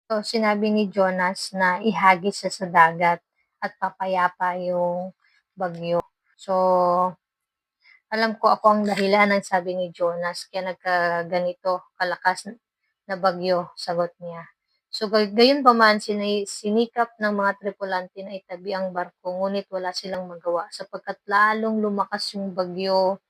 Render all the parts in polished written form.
So, sinabi ni Jonas na ihagis siya sa dagat at papayapa yung bagyo. So, alam ko ako ang dahilan ng sabi ni Jonas kaya nagkaganito kalakas na bagyo, sagot niya. So, gayunpaman sinikap ng mga tripulante na itabi ang barko ngunit wala silang magawa sapagkat lalong lumakas yung bagyo.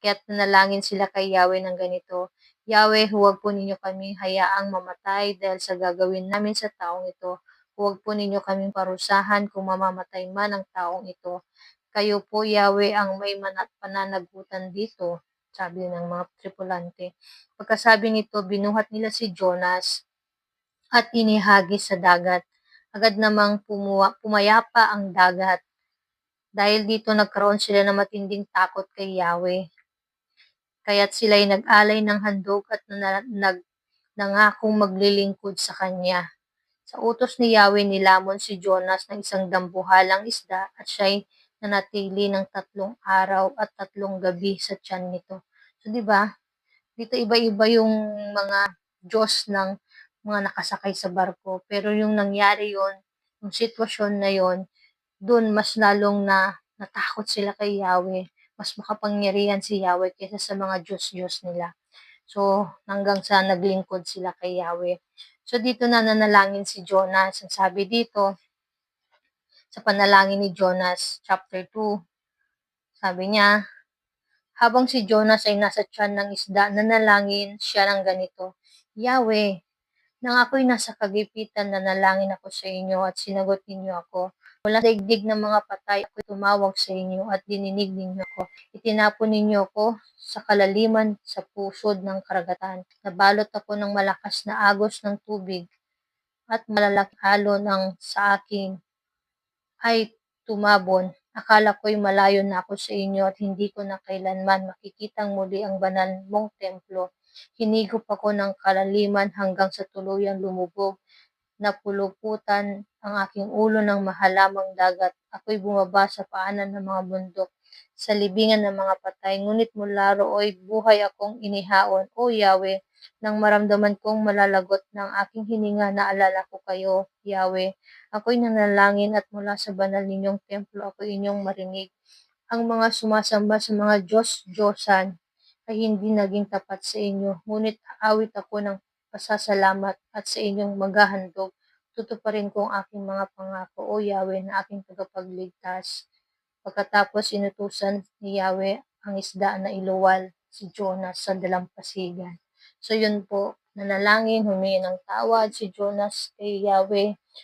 Kaya't nanalangin sila kay Yahweh ng ganito, Yahweh, huwag po ninyo kami hayaang mamatay dahil sa gagawin namin sa taong ito. Huwag po ninyo kaming parusahan kung mamamatay man ang taong ito. Kayo po, Yahweh, ang may pananagutan dito, sabi ng mga tripulante. Pagkasabi nito, binuhat nila si Jonas at inihagis sa dagat. Agad namang pumayapa ang dagat. Dahil dito nagkaroon sila ng matinding takot kay Yahweh. Kaya't sila'y nag-alay ng handog at nangakong maglilingkod sa kanya. Sa utos ni Yahweh nilamon si Jonas ng isang dambuhalang isda at siya'y nanatili ng 3 araw at 3 gabi sa tiyan nito. So, di ba? Dito iba-iba yung mga Diyos ng mga nakasakay sa barko. Pero yung nangyari yon, yung sitwasyon na yon, doon mas lalong natakot sila kay Yahweh. Mas makapangyarihan si Yahweh kaysa sa mga Diyos-Diyos nila. So, hanggang sa naglingkod sila kay Yahweh. So, dito na nanalangin si Jonas. Ang sabi dito, sa panalangin ni Jonas, chapter 2, sabi niya, habang si Jonas ay nasa tiyan ng isda, nanalangin siya ng ganito, Yahweh, nang ako'y nasa kagipitan, nanalangin ako sa inyo at sinagot ninyo ako. Mula sa daigdig ng mga patay, ako'y tumawag sa inyo at dininig ninyo ako. Itinapon ninyo ako sa kalaliman sa pusod ng karagatan. Nabalot ako ng malakas na agos ng tubig at malalaking alon ang sa akin ay tumabon. Akala ko'y malayo na ako sa inyo at hindi ko na kailanman makikitang muli ang banal mong templo. Hinigop ako ng kalaliman hanggang sa tuluyang lumubog. Napuluputan ang aking ulo ng mahalamang dagat. Ako'y bumaba sa paanan ng mga bundok, sa libingan ng mga patay. Ngunit mula rooy buhay akong inihaon. O Yahweh, nang maramdaman kong malalagot ng aking hininga, naalala ko kayo, Yahweh. Ako'y nanalangin at mula sa banal ninyong templo ako'y inyong marinig. Ang mga sumasamba sa mga Diyos-Diyosan ay hindi naging tapat sa inyo, ngunit aawit ako ng pasasalamat at sa inyong maghahandog. Tutuparin ko ang aking mga pangako, O Yahweh, na aking tagapagligtas. Pagkatapos inutusan ni Yahweh ang isda na iluwal si Jonas sa dalampasigan. So yun po, nanalangin, humingi ng tawad si Jonas kay Yahweh.